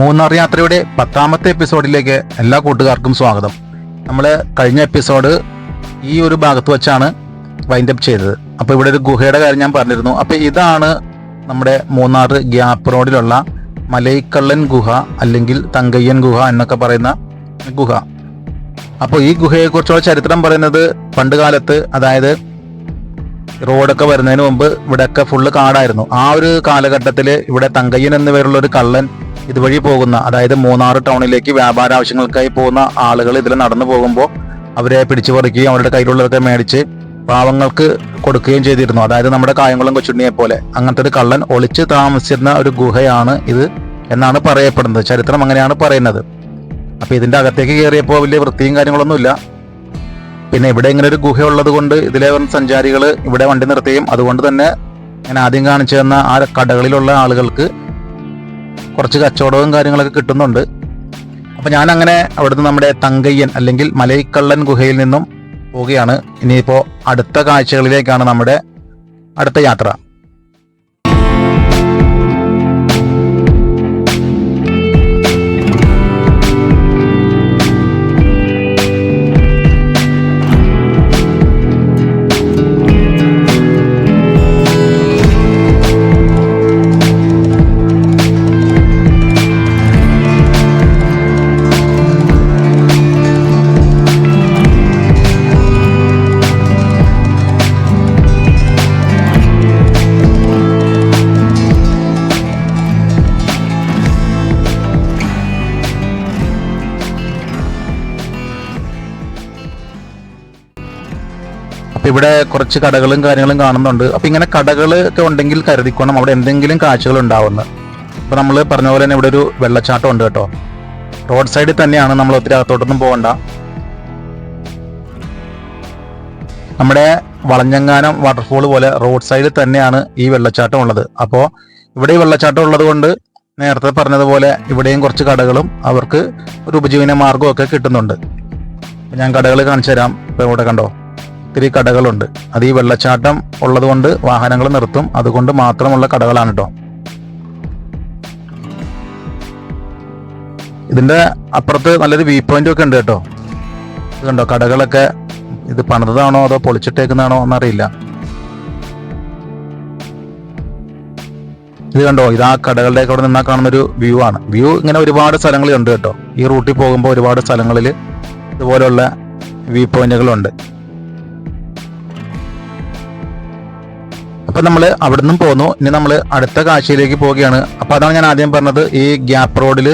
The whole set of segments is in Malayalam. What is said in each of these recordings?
മൂന്നാർ യാത്രയുടെ 10ാമത്തെ എപ്പിസോഡിലേക്ക് എല്ലാ കൂട്ടുകാർക്കും സ്വാഗതം. നമ്മൾ കഴിഞ്ഞ എപ്പിസോഡ് ഈ ഒരു ഭാഗത്ത് വെച്ചാണ് വൈൻഡപ്പ് ചെയ്തത്. അപ്പോൾ ഇവിടെ ഒരു ഗുഹയുടെ കാര്യം ഞാൻ പറഞ്ഞിരുന്നു. അപ്പോൾ ഇതാണ് നമ്മുടെ മൂന്നാർ ഗ്യാപ്പ് റോഡിലുള്ള മലൈക്കള്ളൻ ഗുഹ അല്ലെങ്കിൽ തങ്കയ്യൻ ഗുഹ എന്നൊക്കെ പറയുന്ന ഗുഹ. അപ്പോൾ ഈ ഗുഹയെക്കുറിച്ചുള്ള ചരിത്രം പറയുന്നത് പണ്ട് കാലത്ത്, അതായത് റോഡൊക്കെ വരുന്നതിന് മുമ്പ് ഇവിടെയൊക്കെ ഫുള്ള് കാടായിരുന്നു. ആ ഒരു കാലഘട്ടത്തിൽ ഇവിടെ തങ്കയ്യൻ എന്നു പേരുള്ള ഒരു കള്ളൻ ഇതുവഴി പോകുന്ന, അതായത് മൂന്നാർ ടൗണിലേക്ക് വ്യാപാര ആവശ്യങ്ങൾക്കായി പോകുന്ന ആളുകൾ ഇതിൽ നടന്നു പോകുമ്പോൾ അവരെ പിടിച്ചു പറിക്കുകയും അവരുടെ കയ്യിലുള്ളതൊക്കെ മേടിച്ച് പാവങ്ങൾക്ക് കൊടുക്കുകയും ചെയ്തിരുന്നു. അതായത് നമ്മുടെ കായംകുളം കൊച്ചുണ്ണിയെ പോലെ അങ്ങനത്തെ ഒരു കള്ളൻ ഒളിച്ച് താമസിച്ചിരുന്ന ഒരു ഗുഹയാണ് ഇത് എന്നാണ് പറയപ്പെടുന്നത്. ചരിത്രം അങ്ങനെയാണ് പറയുന്നത്. അപ്പോൾ ഇതിൻ്റെ അകത്തേക്ക് കയറിയപ്പോൾ വലിയ വൃത്തിയും കാര്യങ്ങളൊന്നുമില്ല. പിന്നെ ഇവിടെ ഇങ്ങനെ ഒരു ഗുഹ ഉള്ളത് കൊണ്ട് ഇതിലെ സഞ്ചാരികൾ ഇവിടെ വണ്ടി നിർത്തുകയും അതുകൊണ്ട് തന്നെ ഞാൻ ആദ്യം കാണിച്ചു തന്ന ആ കടകളിലുള്ള ആളുകൾക്ക് കുറച്ച് കച്ചവടവും കാര്യങ്ങളൊക്കെ കിട്ടുന്നുണ്ട്. അപ്പം ഞാൻ അങ്ങനെ അവിടുന്ന് നമ്മുടെ തങ്കയ്യൻ അല്ലെങ്കിൽ മലൈക്കള്ളൻ ഗുഹയിൽ നിന്നും പോവുകയാണ്. ഇനിയിപ്പോൾ അടുത്ത കാഴ്ചകളിലേക്കാണ് നമ്മുടെ അടുത്ത യാത്ര. അപ്പം ഇവിടെ കുറച്ച് കടകളും കാര്യങ്ങളും കാണുന്നുണ്ട്. അപ്പം ഇങ്ങനെ കടകളൊക്കെ ഉണ്ടെങ്കിൽ കരുതിക്കണം അവിടെ എന്തെങ്കിലും കാഴ്ചകൾ ഉണ്ടാവുന്നത്. അപ്പം നമ്മൾ പറഞ്ഞ പോലെ തന്നെ ഇവിടെ ഒരു വെള്ളച്ചാട്ടം ഉണ്ട് കേട്ടോ. റോഡ് സൈഡിൽ തന്നെയാണ്, നമ്മൾ ഒത്തിരി അകത്തോട്ടൊന്നും പോകണ്ട. നമ്മുടെ വളഞ്ഞങ്ങാനം വാട്ടർഫോൾ പോലെ റോഡ് സൈഡിൽ തന്നെയാണ് ഈ വെള്ളച്ചാട്ടം ഉള്ളത്. അപ്പോൾ ഇവിടെ ഈ വെള്ളച്ചാട്ടം ഉള്ളത് കൊണ്ട് നേരത്തെ പറഞ്ഞതുപോലെ ഇവിടെയും കുറച്ച് കടകളും അവർക്ക് ഒരു ഉപജീവന മാർഗവും ഒക്കെ കിട്ടുന്നുണ്ട്. ഞാൻ കടകൾ കാണിച്ചു തരാം. ഇപ്പം ഇവിടെ കണ്ടോ, ഒത്തിരി കടകളുണ്ട്. അത് ഈ വെള്ളച്ചാട്ടം ഉള്ളത് കൊണ്ട് വാഹനങ്ങൾ നിർത്തും, അതുകൊണ്ട് മാത്രമുള്ള കടകളാണ് കേട്ടോ. ഇതിന്റെ അപ്പുറത്ത് നല്ലൊരു വ്യൂ പോയിന്റ് ഒക്കെ ഉണ്ട് കേട്ടോ. ഇത് കണ്ടോ, കടകളൊക്കെ ഇത് പണിതാണോ അതോ പൊളിച്ചിട്ടേക്കുന്നതാണോ എന്നറിയില്ല. ഇത് കണ്ടോ, ഇത് ആ കടകളുടെ അവിടെ നിന്നാ കാണുന്നൊരു വ്യൂ ആണ്. വ്യൂ ഇങ്ങനെ ഒരുപാട് സ്ഥലങ്ങളിൽ ഉണ്ട് കേട്ടോ. ഈ റൂട്ടിൽ പോകുമ്പോൾ ഒരുപാട് സ്ഥലങ്ങളിൽ ഇതുപോലെയുള്ള വ്യൂ പോയിന്റുകളുണ്ട്. അപ്പം നമ്മൾ അവിടെ നിന്നും പോന്നു. ഇനി നമ്മൾ അടുത്ത കാഴ്ചയിലേക്ക് പോവുകയാണ്. അപ്പോൾ അതാണ് ഞാൻ ആദ്യം പറഞ്ഞത്, ഈ ഗ്യാപ്പ് റോഡിൽ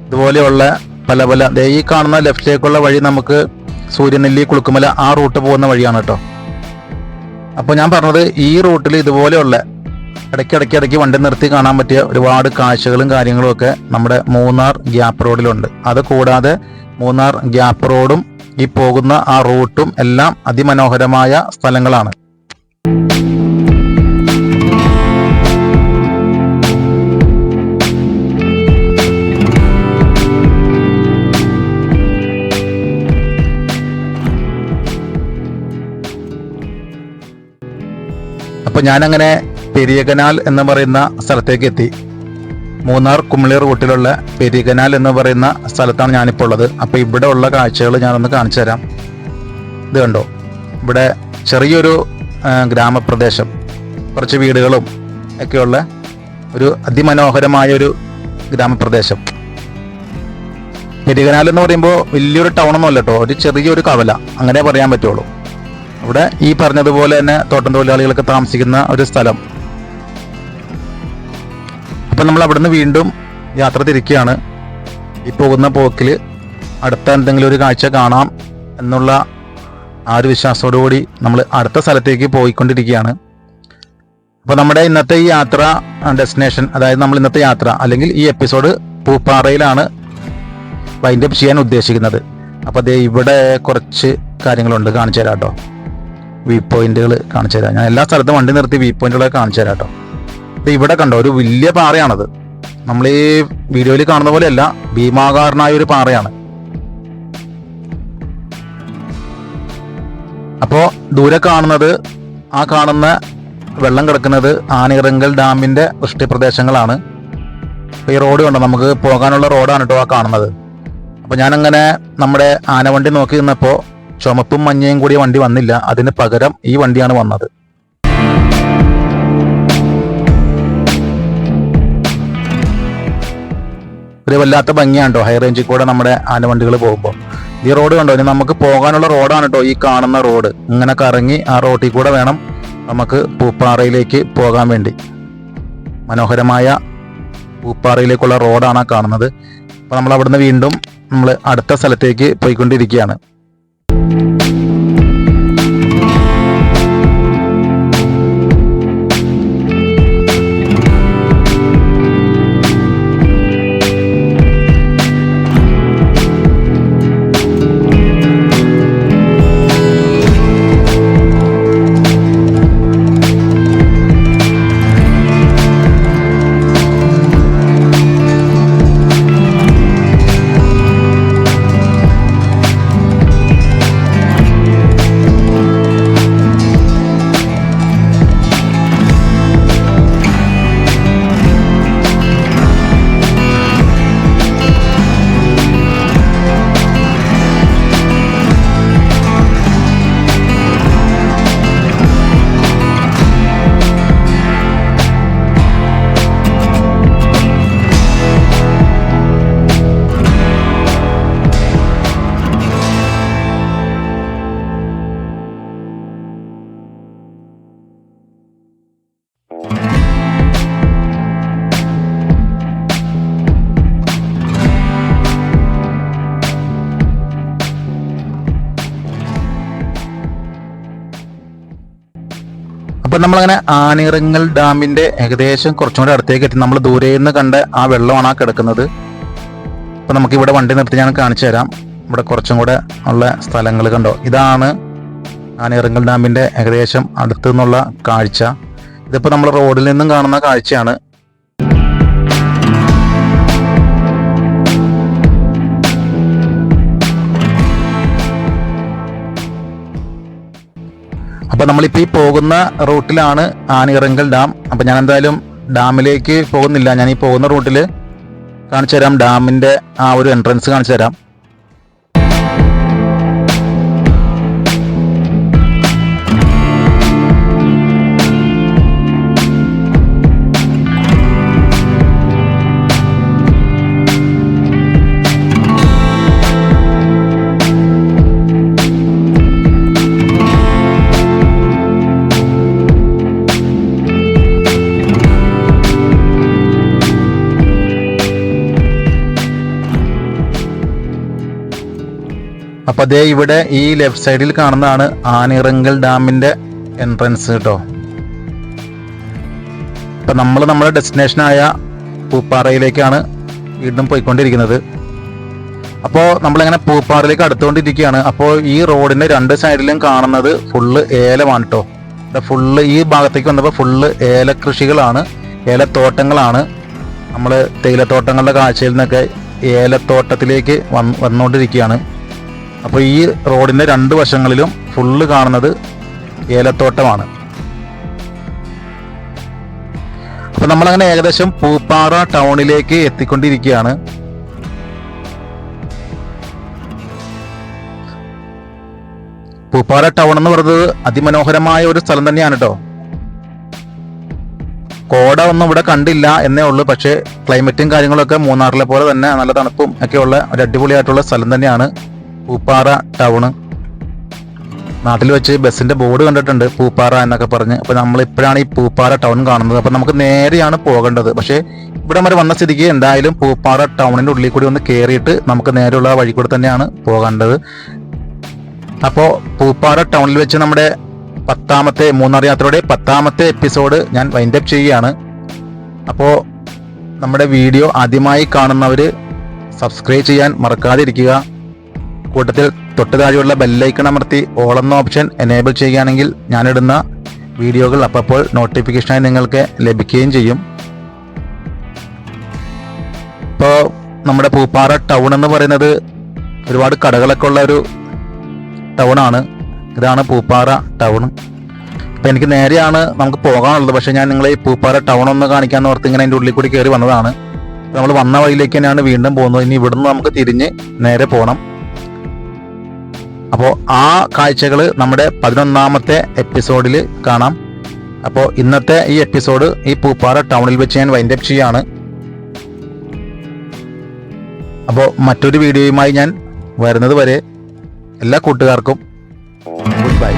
ഇതുപോലെയുള്ള പല പല ഈ കാണുന്ന ലെഫ്റ്റിലേക്കുള്ള വഴി നമുക്ക് സൂര്യനെല്ലി കുളുക്കുമല ആ റൂട്ട് പോകുന്ന വഴിയാണ് കേട്ടോ. അപ്പോൾ ഞാൻ പറഞ്ഞത് ഈ റൂട്ടിൽ ഇതുപോലെയുള്ള ഇടയ്ക്ക് വണ്ടി നിർത്തി കാണാൻ പറ്റിയ ഒരുപാട് കാഴ്ചകളും കാര്യങ്ങളും ഒക്കെ നമ്മുടെ മൂന്നാർ ഗ്യാപ്പ് റോഡിലുണ്ട്. അത് കൂടാതെ മൂന്നാർ ഗ്യാപ്പ് റോഡും ഈ പോകുന്ന ആ റൂട്ടും എല്ലാം അതിമനോഹരമായ സ്ഥലങ്ങളാണ്. അപ്പോൾ ഞാനങ്ങനെ പെരിയകനാൽ എന്ന് പറയുന്ന സ്ഥലത്തേക്ക് എത്തി. മൂന്നാർ കുമളി റൂട്ടിലുള്ള പെരിയകനാൽ എന്ന് പറയുന്ന സ്ഥലത്താണ് ഞാനിപ്പോൾ ഉള്ളത്. അപ്പോൾ ഇവിടെ ഉള്ള കാഴ്ചകൾ ഞാനൊന്ന് കാണിച്ചു തരാം. ഇത് കണ്ടോ, ഇവിടെ ചെറിയൊരു ഗ്രാമപ്രദേശം, കുറച്ച് വീടുകളും ഒക്കെയുള്ള ഒരു അതിമനോഹരമായൊരു ഗ്രാമപ്രദേശം. പെരിയകനാൽ എന്ന് പറയുമ്പോൾ വലിയൊരു ടൗണൊന്നും അല്ല കേട്ടോ, ഒരു ചെറിയൊരു കവല അങ്ങനെ പറയാൻ പറ്റുള്ളൂ. ഇവിടെ ഈ പറഞ്ഞതുപോലെ തന്നെ തോട്ടം തൊഴിലാളികളൊക്കെ താമസിക്കുന്ന ഒരു സ്ഥലം. അപ്പം നമ്മൾ അവിടുന്ന് വീണ്ടും യാത്ര തിരിക്കുകയാണ്. ഈ പോകുന്ന പോക്കിൽ അടുത്ത എന്തെങ്കിലും ഒരു കാഴ്ച കാണാം എന്നുള്ള ആ ഒരു വിശ്വാസത്തോടുകൂടി നമ്മൾ അടുത്ത സ്ഥലത്തേക്ക് പോയിക്കൊണ്ടിരിക്കുകയാണ്. അപ്പോൾ നമ്മുടെ ഇന്നത്തെ ഈ യാത്ര ഡെസ്റ്റിനേഷൻ, അതായത് നമ്മൾ ഇന്നത്തെ യാത്ര അല്ലെങ്കിൽ ഈ എപ്പിസോഡ് പൂപ്പാറയിലാണ് വൈൻഡപ്പ് ചെയ്യാൻ ഉദ്ദേശിക്കുന്നത്. അപ്പോൾ അതേ ഇവിടെ കുറച്ച് കാര്യങ്ങളുണ്ട്, കാണിച്ചു തരാം കേട്ടോ. വ്യൂ പോയിന്റുകൾ കാണിച്ചു തരാം. ഞാൻ എല്ലാ സ്ഥലത്തും വണ്ടി നിർത്തി വ്യൂ പോയിന്റുകളൊക്കെ കാണിച്ചു തരാം കേട്ടോ. ഇത് ഇവിടെ കണ്ടോ, ഒരു വലിയ പാറയാണത്. നമ്മൾ ഈ വീഡിയോയിൽ കാണുന്ന പോലെയല്ല, ഭീമാകാരനായ ഒരു പാറയാണ്. അപ്പോൾ ദൂരെ കാണുന്നത്, ആ കാണുന്ന വെള്ളം കിടക്കുന്നത് ആനയിറങ്കൽ ഡാമിന്റെ വൃഷ്ടിപ്രദേശങ്ങളാണ്. അപ്പോൾ ഈ റോഡ് കണ്ടോ, നമുക്ക് പോകാനുള്ള റോഡാണ് കേട്ടോ ആ കാണുന്നത്. അപ്പോൾ ഞാനങ്ങനെ നമ്മുടെ ആനവണ്ടി നോക്കി നിന്നപ്പോൾ ചുമപ്പും മഞ്ഞയും കൂടിയ വണ്ടി വന്നില്ല, അതിന് പകരം ഈ വണ്ടിയാണ് വന്നത്. ഒരു വല്ലാത്ത ഭംഗിയാണ് കേട്ടോ ഹൈ റേഞ്ചിൽ കൂടെ നമ്മുടെ ആനവണ്ടികൾ പോകുമ്പോൾ. ഈ റോഡ് കണ്ടോ, ഇനി നമുക്ക് പോകാനുള്ള റോഡാണ് കേട്ടോ ഈ കാണുന്ന റോഡ്. ഇങ്ങനെ കറങ്ങി ആ റോഡിൽ കൂടെ വേണം നമുക്ക് പൂപ്പാറയിലേക്ക് പോകാൻ വേണ്ടി. മനോഹരമായ പൂപ്പാറയിലേക്കുള്ള റോഡാണ് കാണുന്നത്. അപ്പോൾ നമ്മൾ അവിടുന്ന് വീണ്ടും നമ്മൾ അടുത്ത സ്ഥലത്തേക്ക് പോയിക്കൊണ്ടിരിക്കുകയാണ്. അപ്പം നമ്മളങ്ങനെ ആനിറങ്ങൽ ഡാമിന്റെ ഏകദേശം കുറച്ചും കൂടെ അടുത്തേക്ക് എത്തി. നമ്മൾ ദൂരെ നിന്ന് കണ്ട ആ വെള്ളമാണ് ആ കിടക്കുന്നത്. അപ്പം നമുക്ക് ഇവിടെ വണ്ടി നിർത്തി ഞാൻ കാണിച്ചു തരാം. ഇവിടെ കുറച്ചും കൂടെ ഉള്ള സ്ഥലങ്ങൾ കണ്ടോ, ഇതാണ് ആനിറങ്ങൽ ഡാമിന്റെ ഏകദേശം അടുത്തു നിന്നുള്ള കാഴ്ച. ഇതിപ്പോൾ നമ്മൾ റോഡിൽ നിന്നും കാണുന്ന കാഴ്ചയാണ്. അപ്പോൾ നമ്മളിപ്പോൾ ഈ പോകുന്ന റൂട്ടിലാണ് ആനിറങ്കൽ ഡാം. അപ്പോൾ ഞാൻ എന്തായാലും ഡാമിലേക്ക് പോകുന്നില്ല, ഞാൻ ഈ പോകുന്ന റൂട്ടിൽ കാണിച്ചു തരാം. ഡാമിൻ്റെ ആ ഒരു എൻട്രൻസ് കാണിച്ചു തരാം. അപ്പോൾ അതേ ഇവിടെ ഈ ലെഫ്റ്റ് സൈഡിൽ കാണുന്നതാണ് ആനിറങ്കൽ ഡാമിൻ്റെ എൻട്രൻസ് കേട്ടോ. അപ്പം നമ്മൾ നമ്മുടെ ഡെസ്റ്റിനേഷനായ പൂപ്പാറയിലേക്കാണ് വീണ്ടും പോയിക്കൊണ്ടിരിക്കുന്നത്. അപ്പോൾ നമ്മളിങ്ങനെ പൂപ്പാറയിലേക്ക് അടുത്തുകൊണ്ടിരിക്കുകയാണ്. അപ്പോൾ ഈ റോഡിൻ്റെ രണ്ട് സൈഡിലും കാണുന്നത് ഫുള്ള് ഏലമാണ് കേട്ടോ. ഇവിടെ ഫുള്ള് ഈ ഭാഗത്തേക്ക് വന്നപ്പോൾ ഫുള്ള് ഏലകൃഷികളാണ്, ഏലത്തോട്ടങ്ങളാണ്. നമ്മൾ തേയിലത്തോട്ടങ്ങളുടെ കാഴ്ചയിൽ നിന്നൊക്കെ ഏലത്തോട്ടത്തിലേക്ക് വന്നുകൊണ്ടിരിക്കുകയാണ്. അപ്പോൾ ഈ റോഡിൻ്റെ രണ്ട് വശങ്ങളിലും ഫുള്ള് കാണുന്നത് ഏലത്തോട്ടമാണ്. അപ്പോൾ നമ്മളങ്ങനെ ഏകദേശം പൂപ്പാറ ടൗണിലേക്ക് എത്തിക്കൊണ്ടിരിക്കുകയാണ്. പൂപ്പാറ ടൗൺ എന്ന് പറയുന്നത് അതിമനോഹരമായ ഒരു സ്ഥലം തന്നെയാണ് കേട്ടോ. കോട ഒന്നും ഇവിടെ കണ്ടില്ല എന്നേ ഉള്ളൂ. പക്ഷേ ക്ലൈമറ്റും കാര്യങ്ങളൊക്കെ മൂന്നാറിലെ പോലെ തന്നെ നല്ല തണുപ്പും ഒക്കെയുള്ള ഒരു അടിപൊളിയായിട്ടുള്ള സ്ഥലം തന്നെയാണ് പൂപ്പാറ ടൗണ്. നാട്ടിൽ വെച്ച് ബസ്സിൻ്റെ ബോർഡ് കണ്ടിട്ടുണ്ട് പൂപ്പാറ എന്നൊക്കെ പറഞ്ഞ്. അപ്പോൾ നമ്മളിപ്പോഴാണ് ഈ പൂപ്പാറ ടൗൺ കാണുന്നത്. അപ്പോൾ നമുക്ക് നേരെയാണ് പോകേണ്ടത്. പക്ഷേ ഇവിടെ വരെ വന്ന സ്ഥിതിക്ക് എന്തായാലും പൂപ്പാറ ടൗണിൻ്റെ ഉള്ളിൽ കൂടി ഒന്ന് കയറിയിട്ട് നമുക്ക് നേരെയുള്ള വഴി കൂടെ തന്നെയാണ് പോകേണ്ടത്. അപ്പോൾ പൂപ്പാറ ടൗണിൽ വെച്ച് നമ്മുടെ മൂന്നാർ യാത്രയുടെ 10ാമത്തെ എപ്പിസോഡ് ഞാൻ വൈൻഡപ്പ് ചെയ്യുകയാണ്. അപ്പോൾ നമ്മുടെ വീഡിയോ ആദ്യമായി കാണുന്നവർ സബ്സ്ക്രൈബ് ചെയ്യാൻ മറക്കാതിരിക്കുക. കൂട്ടത്തിൽ തൊട്ട് താഴെയുള്ള ബെല്ലൈക്കൺ അമർത്തി ഓൾ എന്ന ഓപ്ഷൻ എനേബിൾ ചെയ്യുകയാണെങ്കിൽ ഞാനിടുന്ന വീഡിയോകൾ അപ്പോൾ നോട്ടിഫിക്കേഷനായി നിങ്ങൾക്ക് ലഭിക്കുകയും ചെയ്യും. ഇപ്പോൾ നമ്മുടെ പൂപ്പാറ ടൗൺ എന്ന് പറയുന്നത് ഒരുപാട് കടകളൊക്കെ ഉള്ള ഒരു ടൗണാണ്. ഇതാണ് പൂപ്പാറ ടൗൺ. അപ്പോൾ എനിക്ക് നേരെയാണ് നമുക്ക് പോകാനുള്ളത്. പക്ഷേ ഞാൻ നിങ്ങളെ ഈ പൂപ്പാറ ടൗൺ ഒന്ന് കാണിക്കാമെന്ന് ഓർത്ത് ഇങ്ങനെ അതിൻ്റെ ഉള്ളിൽ കൂടി കയറി വന്നതാണ്. നമ്മൾ വന്ന വഴിയിലേക്ക് തന്നെയാണ് വീണ്ടും പോകുന്നത്. ഇനി ഇവിടുന്ന് നമുക്ക് തിരിഞ്ഞ് നേരെ പോകണം. അപ്പോൾ ആ കാഴ്ചകൾ നമ്മുടെ 11ാമത്തെ എപ്പിസോഡിൽ കാണാം. അപ്പോൾ ഇന്നത്തെ ഈ എപ്പിസോഡ് ഈ പൂപ്പാറ ടൗണിൽ വെച്ച് ഞാൻ വൈൻഡപ്പ് ചെയ്യാണ്. അപ്പോൾ മറ്റൊരു വീഡിയോയുമായി ഞാൻ വരുന്നത് വരെ എല്ലാ കൂട്ടുകാർക്കും ഗുഡ് ബൈ.